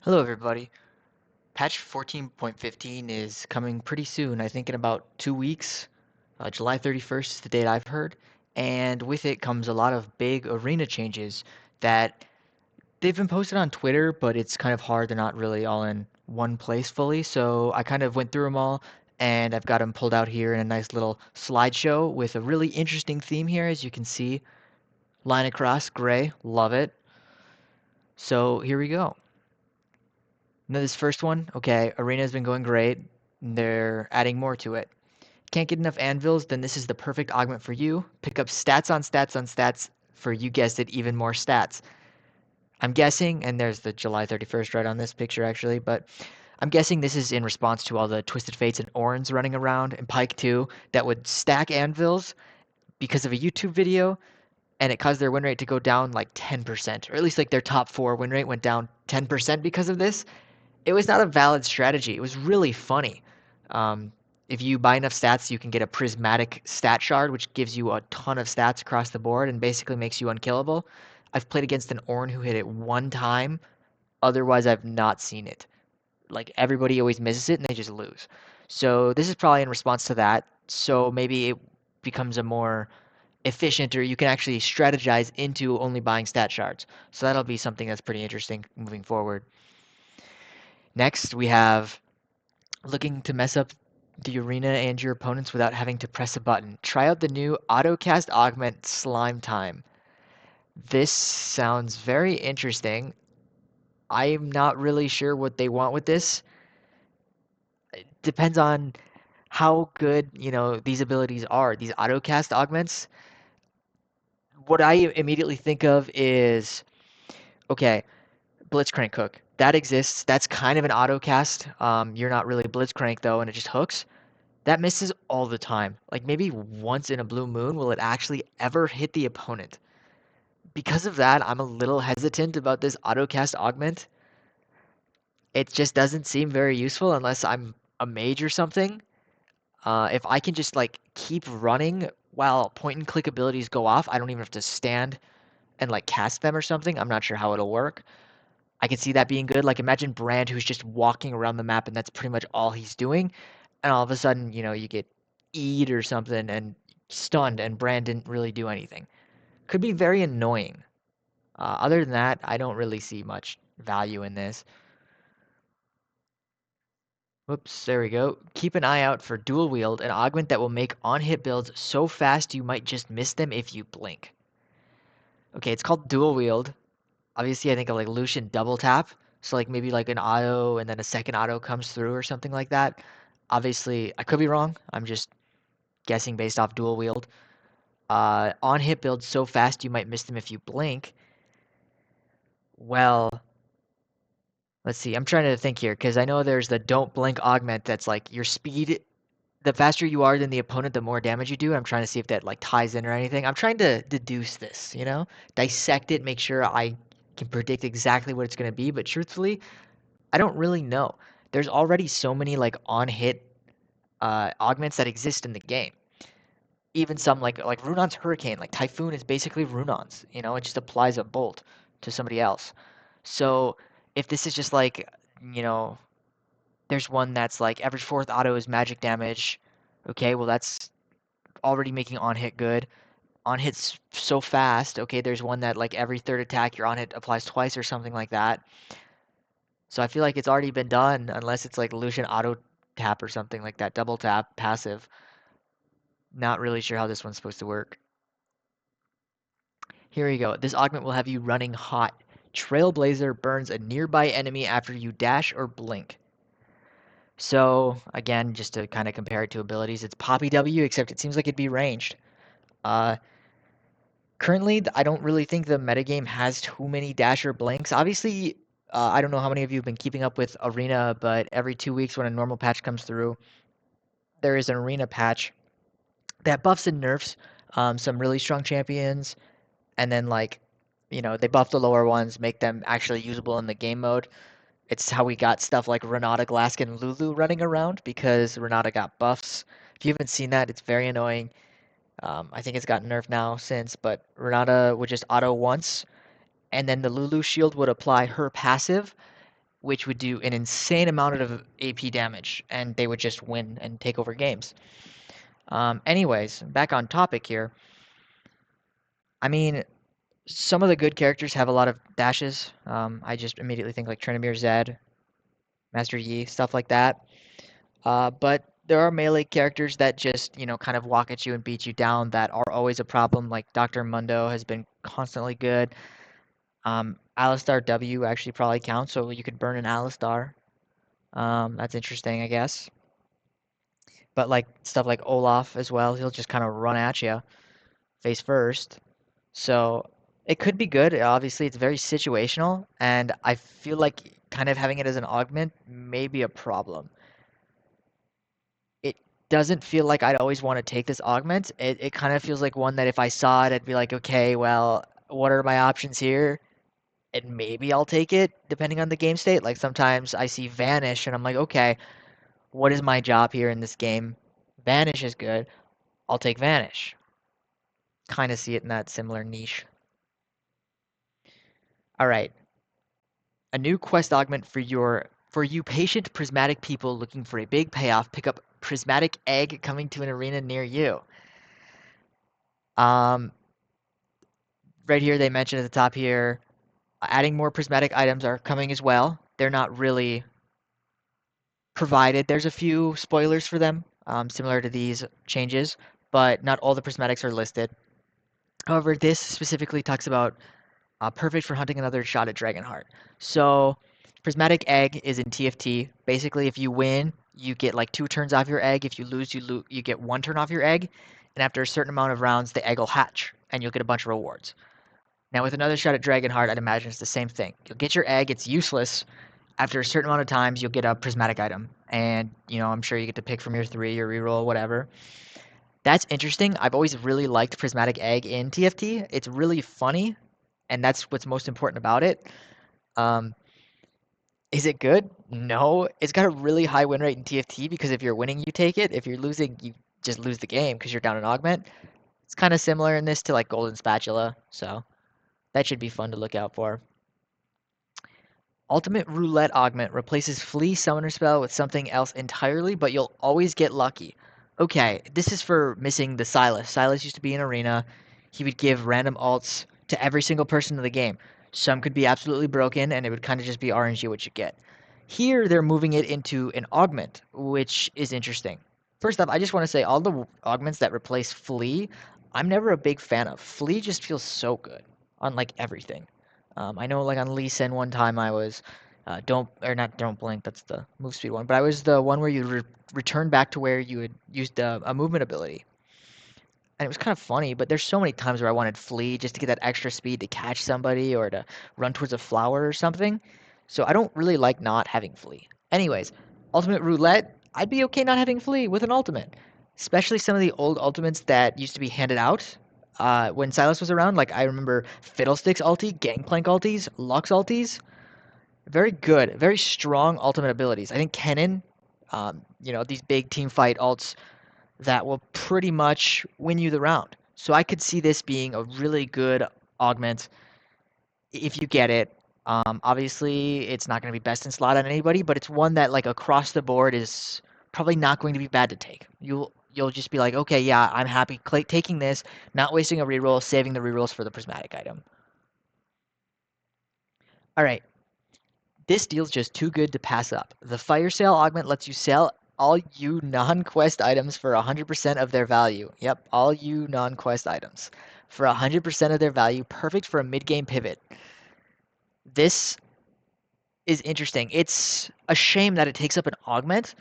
Hello, everybody. Patch 14.15 is coming pretty soon, I think in about 2 weeks. July 31st is the date I've heard. And with it comes a lot of big arena changes that they've been posted on Twitter, but it's kind of hard. They're not really all in one place fully. So I kind of went through them all, and I've got them pulled out here in a nice little slideshow with a really interesting theme here, as you can see. Line across, gray, love it. So here we go. Now this first one, okay, Arena's been going great. They're adding more to it. Can't get enough anvils, then this is the perfect augment for you. Pick up stats on stats on stats for, you guessed it, even more stats. I'm guessing, and there's the July 31st right on this picture actually, but I'm guessing this is in response to all the Twisted Fates and Orns running around, and Pike too, that would stack anvils because of a YouTube video, and it caused their win rate to go down like 10%, or at least like their top four win rate went down 10% because of this. It was not a valid strategy. It was really funny. Um, if you buy enough stats, you can get a prismatic stat shard, which gives you a ton of stats across the board and basically makes you unkillable. I've played against an Ornn who hit it one time. Otherwise, I've not seen it. Like everybody always misses it and they just lose. So this is probably in response to that. So maybe it becomes a more efficient, or you can actually strategize into only buying stat shards. So that'll be something that's pretty interesting moving forward. Next, we have looking to mess up the arena and your opponents without having to press a button. Try out the new AutoCast Augment Slime Time. This sounds very interesting. I'm not really sure what they want with this. It depends on how good, these abilities are. These AutoCast augments. What I immediately think of is, okay, Blitzcrank hook. That exists. That's kind of an AutoCast. You're not really Blitzcrank though, and it just hooks. That misses all the time. Like maybe once in a blue moon will it actually ever hit the opponent. Because of that, I'm a little hesitant about this autocast augment. It just doesn't seem very useful unless I'm a mage or something. If I can just like keep running while point and click abilities go off, I don't even have to stand and like cast them or something. I'm not sure how it'll work. I can see that being good. Like imagine Brand who's just walking around the map and that's pretty much all he's doing. And all of a sudden, you get E'd or something and stunned, and Brand didn't really do anything. Could be very annoying. Other than that, I don't really see much value in this. Whoops, there we go. Keep an eye out for Dual Wield, an augment that will make on-hit builds so fast you might just miss them if you blink. Okay, it's called Dual Wield. Obviously, I think of like Lucian double tap. So like maybe like an auto and then a second auto comes through or something like that. Obviously, I could be wrong. I'm just guessing based off Dual Wield. On hit builds so fast you might miss them if you blink. Well, let's see. I'm trying to think here because I know there's the don't blink augment that's like your speed. The faster you are than the opponent, the more damage you do. I'm trying to see if that like ties in or anything. I'm trying to deduce this, dissect it, make sure I can predict exactly what it's going to be. But truthfully, I don't really know. There's already so many like on hit augments that exist in the game. Even some like Runon's Hurricane, like Typhoon is basically Runon's. It just applies a bolt to somebody else. So if this is just like, you know, there's one that's like every fourth auto is magic damage. Okay, well that's already making on hit good. On hits so fast. Okay, there's one that like every third attack your on hit applies twice or something like that. So I feel like it's already been done unless it's like Lucian auto tap or something like that, double tap passive. Not really sure how this one's supposed to work. Here you go. This augment will have you running hot. Trailblazer burns a nearby enemy after you dash or blink. So, again, just to kind of compare it to abilities, it's Poppy W, except it seems like it'd be ranged. Uh, Currently, I don't really think the metagame has too many dash or blinks. Obviously, I don't know how many of you have been keeping up with Arena, but every 2 weeks when a normal patch comes through, there is an Arena patch that buffs and nerfs some really strong champions, and then like they buff the lower ones, make them actually usable in the game mode. It's how we got stuff like Renata, Glask, and Lulu running around because Renata got buffs. If you haven't seen that, it's very annoying. I think it's gotten nerfed now since, but Renata would just auto once, and then the Lulu shield would apply her passive, which would do an insane amount of AP damage, and they would just win and take over games. Anyways, back on topic here. I mean, some of the good characters have a lot of dashes. I just immediately think like Tryndamere Zed, Master Yi, stuff like that. But there are melee characters that just, kind of walk at you and beat you down that are always a problem. Like Dr. Mundo has been constantly good. Alistar W actually probably counts, so you could burn an Alistar. That's interesting, I guess. But like stuff like Olaf as well, he'll just kind of run at you face first. So it could be good. Obviously, it's very situational, and I feel like kind of having it as an augment may be a problem. It doesn't feel like I'd always want to take this augment. It kind of feels like one that if I saw it, I'd be like, okay, well, what are my options here? And maybe I'll take it depending on the game state. Like sometimes I see Vanish and I'm like, okay, what is my job here in this game? Vanish is good. I'll take Vanish. Kind of see it in that similar niche. All right, a new quest augment for you patient prismatic people looking for a big payoff. Pick up Prismatic Egg coming to an arena near you. Um, right here they mentioned at the top here, adding more prismatic items are coming as well. They're not really provided. There's a few spoilers for them, similar to these changes, but not all the prismatics are listed. However, this specifically talks about perfect for hunting another shot at Dragonheart. So, Prismatic Egg is in TFT. Basically, if you win, you get like 2 turns off your egg. If you lose, you get 1 turn off your egg. And after a certain amount of rounds, the egg will hatch, and you'll get a bunch of rewards. Now, with another shot at Dragonheart, I'd imagine it's the same thing. You'll get your egg, it's useless. After a certain amount of times, you'll get a prismatic item. And, I'm sure you get to pick from your 3, your reroll, whatever. That's interesting. I've always really liked Prismatic Egg in TFT. It's really funny, and that's what's most important about it. Um, is it good? No. It's got a really high win rate in TFT because if you're winning, you take it. If you're losing, you just lose the game because you're down an augment. It's kind of similar in this to like Golden Spatula, so that should be fun to look out for. Ultimate Roulette Augment replaces Flea Summoner spell with something else entirely, but you'll always get lucky. Okay, this is for missing the Silas. Silas used to be in Arena. He would give random alts to every single person in the game. Some could be absolutely broken, and it would kind of just be RNG what you get. Here, they're moving it into an augment, which is interesting. First off, I just want to say all the augments that replace Flea, I'm never a big fan of. Flea just feels so good on like everything. I know, like on Lee Sin one time, I was don't blink. That's the move speed one. But I was the one where you return back to where you had used a movement ability, and it was kind of funny. But there's so many times where I wanted flee just to get that extra speed to catch somebody or to run towards a flower or something. So I don't really like not having flee. Anyways, ultimate roulette, I'd be okay not having flee with an ultimate, especially some of the old ultimates that used to be handed out when Silas was around. Like I remember Fiddlesticks ulti, Gangplank ultis, Lux ultis. Very good, very strong ultimate abilities. I think Kennen, these big team fight alts that will pretty much win you the round. So I could see this being a really good augment if you get it. Obviously, it's not going to be best in slot on anybody, but it's one that like across the board is probably not going to be bad to take. You'll just be like, okay, yeah, I'm happy taking this, not wasting a reroll, saving the rerolls for the prismatic item. All right, this deal's just too good to pass up. The fire sale augment lets you sell all you non-quest items for 100% of their value. Yep, all you non-quest items for 100% of their value, perfect for a mid-game pivot. This is interesting. It's a shame that it takes up an augment,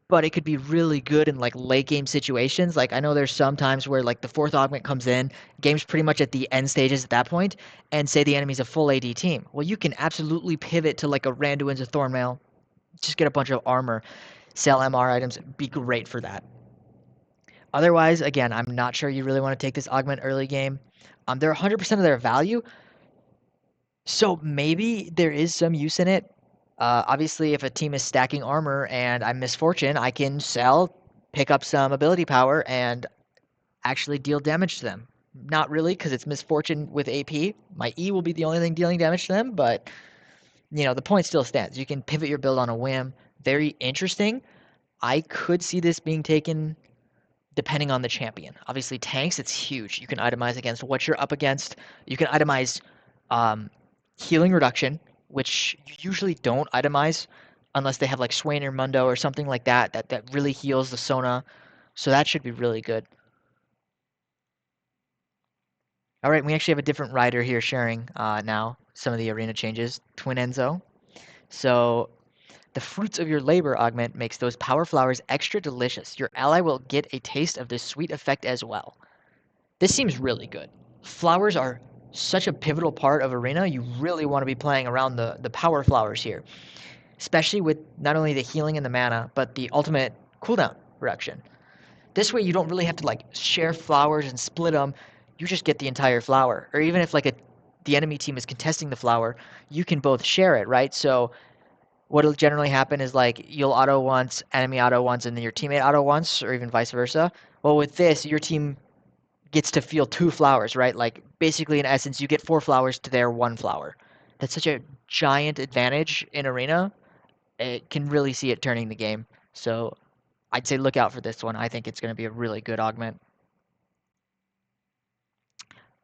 but it could be really good in like late game situations. Like I know there's some times where like the 4th augment comes in, game's pretty much at the end stages at that point, and say the enemy's a full AD team. Well, you can absolutely pivot to like a Randuin's a Thornmail, just get a bunch of armor, sell MR items, be great for that. Otherwise, again, I'm not sure you really want to take this augment early game. They're 100% of their value, so maybe there is some use in it. Obviously, if a team is stacking armor and I'm Misfortune, I can sell, pick up some ability power, and actually deal damage to them. Not really, because it's Misfortune with AP. My E will be the only thing dealing damage to them, but the point still stands. You can pivot your build on a whim. Very interesting. I could see this being taken depending on the champion. Obviously, tanks, it's huge. You can itemize against what you're up against. You can itemize um, healing reduction, which you usually don't itemize unless they have like Swain or Mundo or something like that, that really heals the Sona. So that should be really good. All right, we actually have a different rider here sharing now some of the arena changes. Twin Enzo. So the fruits of your labor augment makes those power flowers extra delicious. Your ally will get a taste of this sweet effect as well. This seems really good. Flowers are such a pivotal part of arena. You really want to be playing around the power flowers here, especially with not only the healing and the mana, but the ultimate cooldown reduction. This way, you don't really have to like share flowers and split them. You just get the entire flower. Or even if like the enemy team is contesting the flower, you can both share it, right? So what'll generally happen is like you'll auto once, enemy auto once, and then your teammate auto once, or even vice versa. Well, with this, your team gets to feel two flowers, right? Like basically, in essence, you get four flowers to their one flower. That's such a giant advantage in arena. It can really see it turning the game. So I'd say look out for this one. I think it's going to be a really good augment.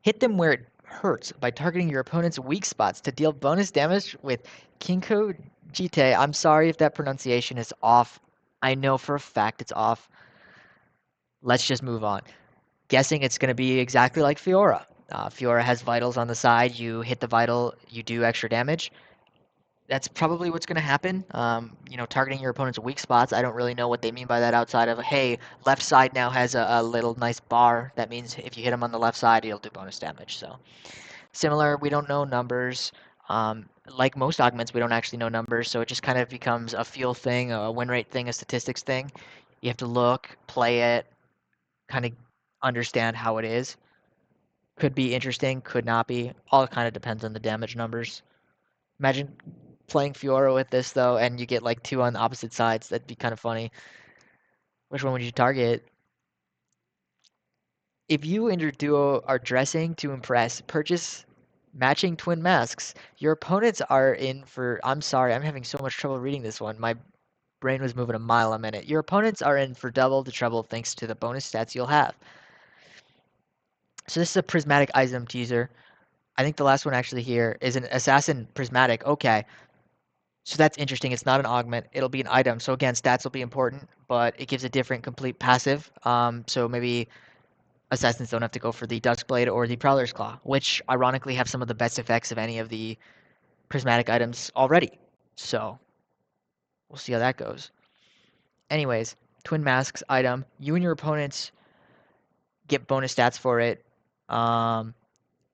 Hit them where it hurts by targeting your opponent's weak spots to deal bonus damage with Kinko Jite. I'm sorry if that pronunciation is off. I know for a fact it's off. Let's just move on. Guessing it's going to be exactly like Fiora. Fiora has vitals on the side. You hit the vital, you do extra damage. That's probably what's going to happen. Targeting your opponent's weak spots. I don't really know what they mean by that outside of, hey, left side now has a little nice bar. That means if you hit him on the left side, he'll do bonus damage. So similar, we don't know numbers. Like most augments, we don't actually know numbers, so it just kind of becomes a feel thing, a win rate thing, a statistics thing. You have to look, play it, kind of understand how it is. Could be interesting, could not be. All kind of depends on the damage numbers. Imagine playing Fiora with this though, and you get like two on the opposite sides. That'd be kind of funny. Which one would you target? If you and your duo are dressing to impress, purchase matching twin masks. Your opponents are in for. I'm sorry, I'm having so much trouble reading this one. My brain was moving a mile a minute. Your opponents are in for double the trouble thanks to the bonus stats you'll have. So this is a prismatic item teaser. I think the last one actually here is an assassin prismatic. Okay. So that's interesting. It's not an augment. It'll be an item. So again, stats will be important, but it gives a different complete passive. So maybe assassins don't have to go for the Duskblade or the Prowler's Claw, which ironically have some of the best effects of any of the prismatic items already. So we'll see how that goes. Anyways, Twin Masks item. You and your opponents get bonus stats for it. Will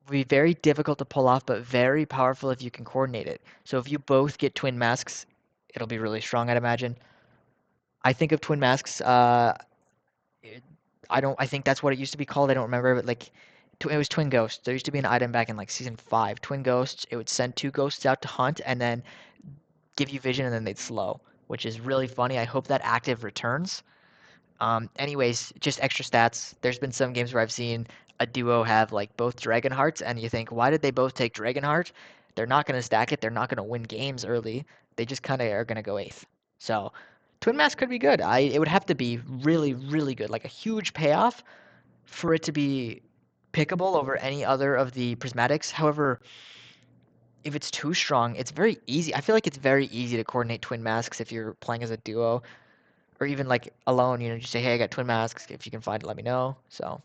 be very difficult to pull off, but very powerful if you can coordinate it. So if you both get Twin Masks, it'll be really strong, I'd imagine. I think of Twin Masks. I don't. I think that's what it used to be called. I don't remember, but like, it was Twin Ghosts. There used to be an item back in like season 5. Twin Ghosts. It would send two ghosts out to hunt and then give you vision, and then they'd slow, which is really funny. I hope that active returns. Anyways, just extra stats. There's been some games where I've seen a duo have like both Dragon Hearts, and you think, why did they both take Dragon Heart? They're not going to stack it. They're not going to win games early. They just kind of are going to go eighth. So Twin Mask could be good. It would have to be really, really good, like a huge payoff for it to be pickable over any other of the prismatics. However, if it's too strong, it's very easy. I feel like it's very easy to coordinate Twin Masks if you're playing as a duo or even like alone, just say, hey, I got twin masks. If you can find it, let me know. So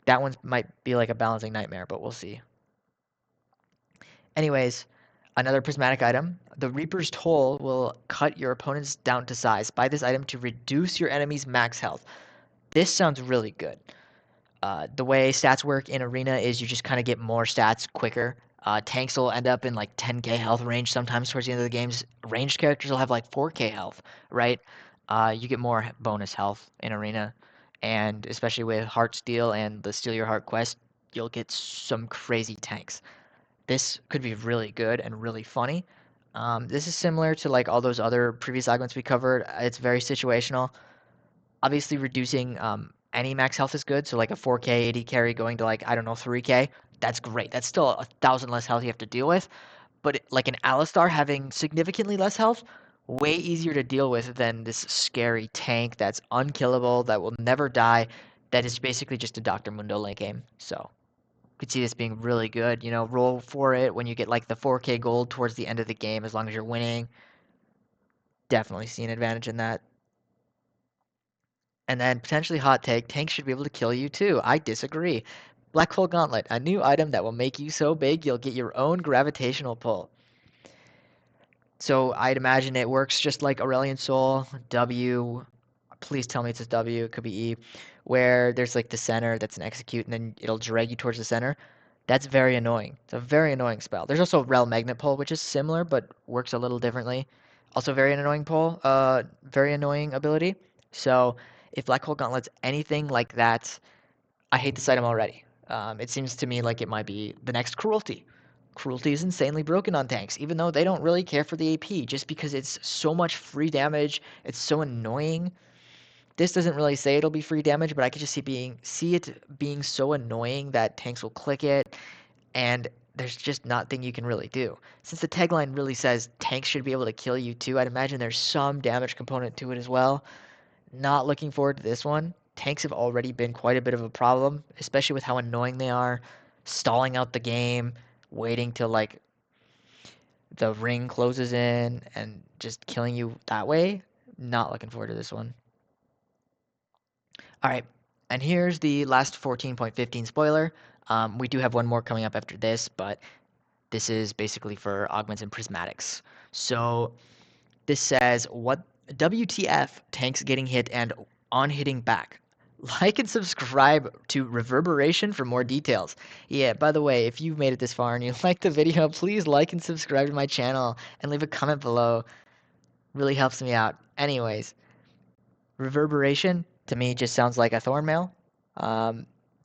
that one might be like a balancing nightmare, but we'll see. Anyways, another prismatic item. The Reaper's Toll will cut your opponents down to size. Buy this item to reduce your enemy's max health. This sounds really good. The way stats work in Arena is you just kind of get more stats quicker. Tanks will end up in like 10k health range sometimes towards the end of the games. Ranged characters will have like 4k health, right? You get more bonus health in Arena, and especially with Heartsteel and the Steal Your Heart quest, you'll get some crazy tanks. This could be really good and really funny. This is similar to like all those other previous augments we covered. It's very situational. Obviously, reducing any max health is good. So like a 4k AD carry going to like I don't know 3k, that's great. That's still 1,000 less health you have to deal with. but like an Alistar having significantly less health, way easier to deal with than this scary tank that's unkillable, that will never die, that is basically just a Dr. Mundo late game. So could see this being really good. You know, roll for it when you get like the 4K gold towards the end of the game, as long as you're winning. Definitely see an advantage in that. And then potentially hot take, tanks should be able to kill you too. I disagree. Black Hole Gauntlet, a new item that will make you so big you'll get your own gravitational pull. So I'd imagine it works just like Aurelion Soul, W. Please tell me it's a W. It could be E, where there's like the center that's an execute, and then it'll drag you towards the center. That's very annoying. It's a very annoying spell. There's also Rel Magnet Pull, which is similar but works a little differently. Also very annoying pull, very annoying ability. So if Black Hole Gauntlet's anything like that, I hate this item already. It seems to me like it might be the next Cruelty. Cruelty is insanely broken on tanks, even though they don't really care for the AP, just because it's so much free damage. It's so annoying. This doesn't really say it'll be free damage, but I could just see it being so annoying that tanks will click it, and there's just nothing you can really do. Since the tagline really says tanks should be able to kill you too, I'd imagine there's some damage component to it as well. Not looking forward to this one. Tanks have already been quite a bit of a problem, especially with how annoying they are, stalling out the game, waiting till like the ring closes in and just killing you that way. Not looking forward to this one. All right, and here's the last 14.15 spoiler. We do have one more coming up after this, but this is basically for augments and prismatics. So this says, what WTF tanks getting hit and on hitting back. Like and subscribe to Reverberation for more details. Yeah, by the way, if you've made it this far and you like the video, please like and subscribe to my channel and leave a comment below. Really helps me out. Anyways, Reverberation to me just sounds like a Thornmail.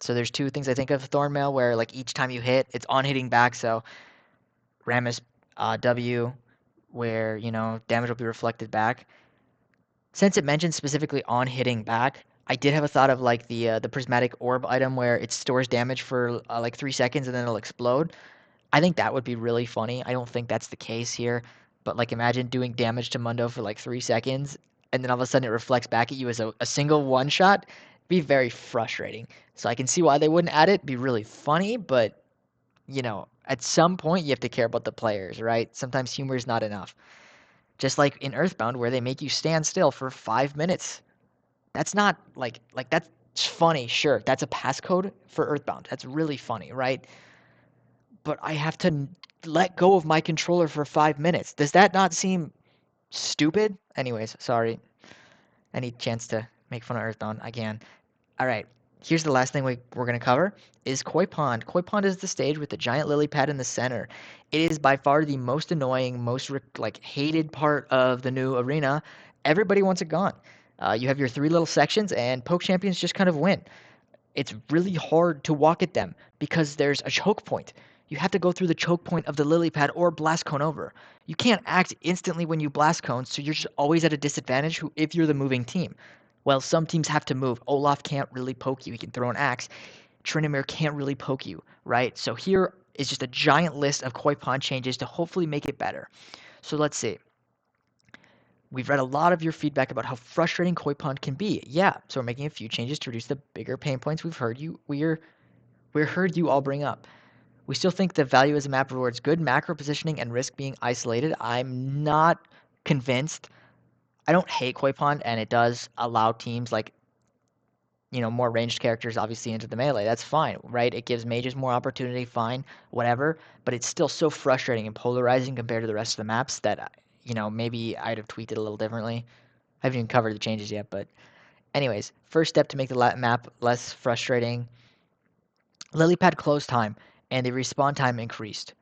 So there's two things I think of Thornmail where like each time you hit, it's on hitting back. So Ramus W, where you know damage will be reflected back. Since it mentions specifically on hitting back, I did have a thought of like the prismatic orb item where it stores damage for like 3 seconds and then it'll explode. I think that would be really funny. I don't think that's the case here, but like imagine doing damage to Mundo for like 3 seconds and then all of a sudden it reflects back at you as a single one shot. Be very frustrating. So I can see why they wouldn't add it. Be really funny, but you know, at some point you have to care about the players, right? Sometimes humor is not enough. Just like in Earthbound, where they make you stand still for 5 minutes. That's not like that's funny, sure. That's a passcode for Earthbound. That's really funny, right? But I have to let go of my controller for 5 minutes. Does that not seem stupid? Anyways, sorry. Any chance to make fun of Earthbound, I can. All right. Here's the last thing we're going to cover is Koi Pond. Koi Pond is the stage with the giant lily pad in the center. It is by far the most annoying, most like hated part of the new arena. Everybody wants it gone. You have your three little sections, and poke champions just kind of win. It's really hard to walk at them because there's a choke point. You have to go through the choke point of the lily pad or blast cone over. You can't act instantly when you blast cone, so you're just always at a disadvantage if you're the moving team. Well, some teams have to move. Olaf can't really poke you. He can throw an axe. Tryndamere can't really poke you, right? So here is just a giant list of Koi Pond changes to hopefully make it better. So let's see. We've read a lot of your feedback about how frustrating Koi Pond can be. Yeah, so we're making a few changes to reduce the bigger pain points we heard you all bring up. We still think the value as a map rewards good macro positioning and risk being isolated. I'm not convinced. I don't hate Koi Pond, and it does allow teams like more ranged characters obviously into the melee. That's fine, right? It gives mages more opportunity, fine, whatever. But it's still so frustrating and polarizing compared to the rest of the maps that maybe I'd have tweaked it a little differently. I haven't even covered the changes yet, but anyways, first step to make the map less frustrating. Lilypad close time and the respawn time increased.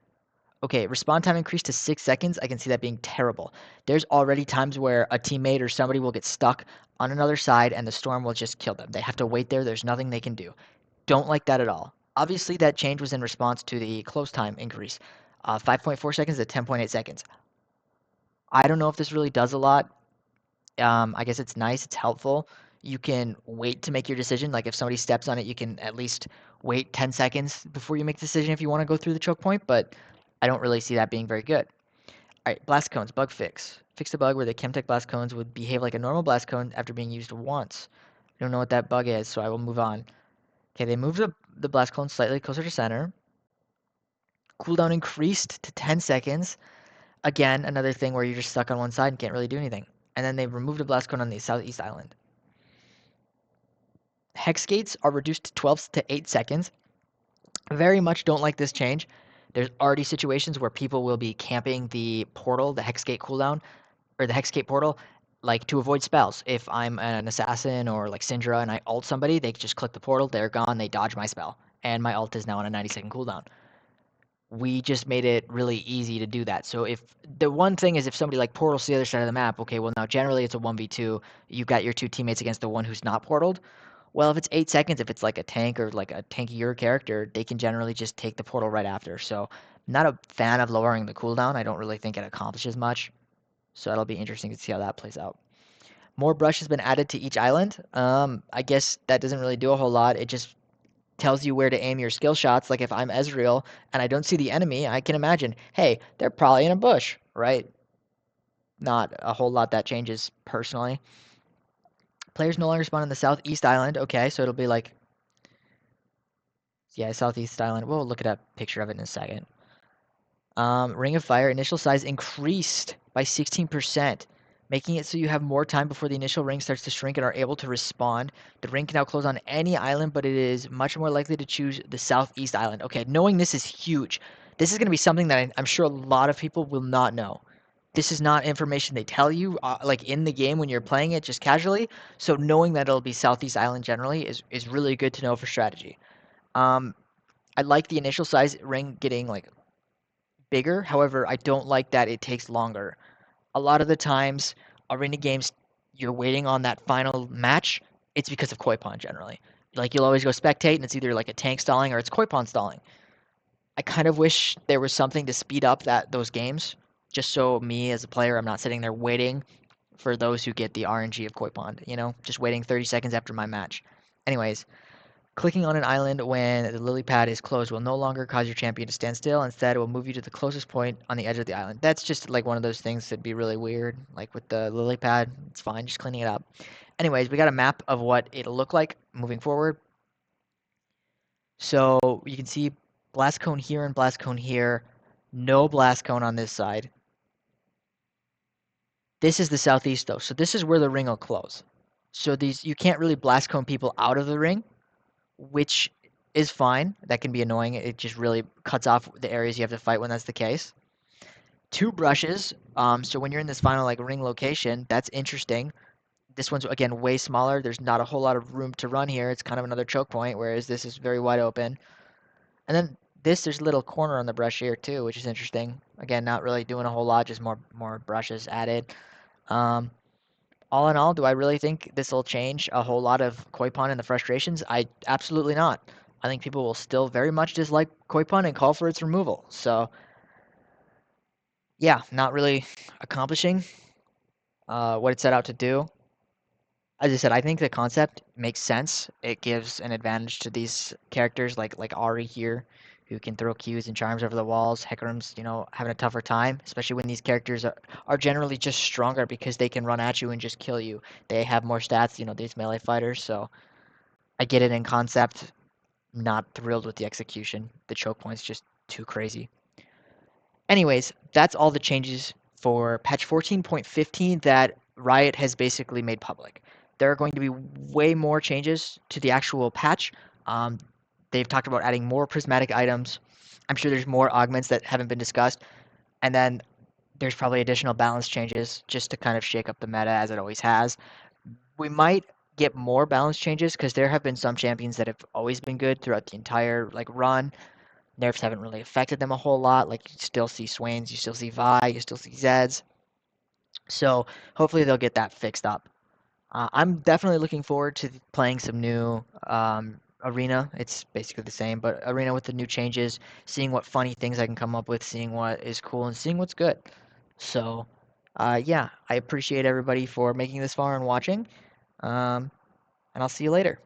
Okay, respawn time increased to 6 seconds. I can see that being terrible. There's already times where a teammate or somebody will get stuck on another side and the storm will just kill them. They have to wait there. There's nothing they can do. Don't like that at all. Obviously, that change was in response to the close time increase. 5.4 seconds to 10.8 seconds. I don't know if this really does a lot. I guess it's nice. It's helpful. You can wait to make your decision. Like if somebody steps on it, you can at least wait 10 seconds before you make the decision if you want to go through the choke point. But I don't really see that being very good. All right, blast cones, bug fix. Fix the bug where the Chemtech blast cones would behave like a normal blast cone after being used once. I don't know what that bug is, so I will move on. Okay, they moved the blast cone slightly closer to center. Cooldown increased to 10 seconds. Again, another thing where you're just stuck on one side and can't really do anything. And then they removed the blast cone on the southeast island. Hex gates are reduced to 12 to 8 seconds. Very much don't like this change. There's already situations where people will be camping the portal, the hex gate cooldown, or the Hexgate portal, like to avoid spells. If I'm an assassin or like Syndra and I ult somebody, they just click the portal, they're gone, they dodge my spell, and my ult is now on a 90-second cooldown. We just made it really easy to do that. So if the one thing is if somebody like portals to the other side of the map, okay, well now generally it's a 1v2. You've got your two teammates against the one who's not portaled. Well, if it's 8 seconds, if it's like a tank or like a tankier character, they can generally just take the portal right after. So not a fan of lowering the cooldown. I don't really think it accomplishes much. So that'll be interesting to see how that plays out. More brush has been added to each island. I guess that doesn't really do a whole lot. It just tells you where to aim your skill shots. Like if I'm Ezreal and I don't see the enemy, I can imagine, hey, they're probably in a bush, right? Not a whole lot that changes personally. Players no longer spawn in the southeast island. Okay, so it'll be like, yeah, southeast island. We'll look at a picture of it in a second. Ring of Fire initial size increased by 16%, making it so you have more time before the initial ring starts to shrink and are able to respawn. The ring can now close on any island, but it is much more likely to choose the southeast island. Okay, knowing this is huge. This is going to be something that I'm sure a lot of people will not know. This is not information they tell you like in the game when you're playing it just casually. So knowing that it'll be southeast island generally is really good to know for strategy. Um, I like the initial size ring getting like bigger. However, I don't like that it takes longer. A lot of the times, arena games, you're waiting on that final match. It's because of koi pond generally. Like you'll always go spectate, and it's either like a tank stalling or it's koi pond stalling. I kind of wish there was something to speed up those games, just so me as a player, I'm not sitting there waiting for those who get the RNG of koi pond. You know, just waiting 30 seconds after my match. Anyways, clicking on an island when the lily pad is closed will no longer cause your champion to stand still. Instead, it will move you to the closest point on the edge of the island. That's just like one of those things that'd be really weird. Like with the lily pad, it's fine, just cleaning it up. Anyways, we got a map of what it'll look like moving forward. So you can see blast cone here and blast cone here. No blast cone on this side. This is the southeast though, so this is where the ring will close. So these you can't really blast cone people out of the ring, which is fine. That can be annoying. It just really cuts off the areas you have to fight when that's the case. Two brushes. So when you're in this final like ring location, that's interesting. This one's again way smaller. There's not a whole lot of room to run here. It's kind of another choke point, whereas this is very wide open. And then there's a little corner on the brush here too, which is interesting. Again, not really doing a whole lot, just more brushes added. Um, all in all, do I really think this will change a whole lot of koi pond and the frustrations? I absolutely not. I think people will still very much dislike koi pond and call for its removal. So yeah, not really accomplishing what it set out to do. As I said, I think the concept makes sense. It gives an advantage to these characters like Ari here, who can throw Qs and charms over the walls. Hecarim's, having a tougher time, especially when these characters are generally just stronger because they can run at you and just kill you. They have more stats, these melee fighters. So I get it in concept. Not thrilled with the execution. The choke point's just too crazy. Anyways, that's all the changes for patch 14.15 that Riot has basically made public. There are going to be way more changes to the actual patch. Um, they've talked about adding more prismatic items. I'm sure there's more augments that haven't been discussed. And then there's probably additional balance changes just to kind of shake up the meta as it always has. We might get more balance changes because there have been some champions that have always been good throughout the entire run. Nerfs haven't really affected them a whole lot. Like you still see Swains, you still see Vi, you still see Zeds. So hopefully they'll get that fixed up. I'm definitely looking forward to playing some new Arena. It's basically the same, but Arena with the new changes, seeing what funny things I can come up with, seeing what is cool, and seeing what's good. So, yeah, I appreciate everybody for making this far and watching. And I'll see you later.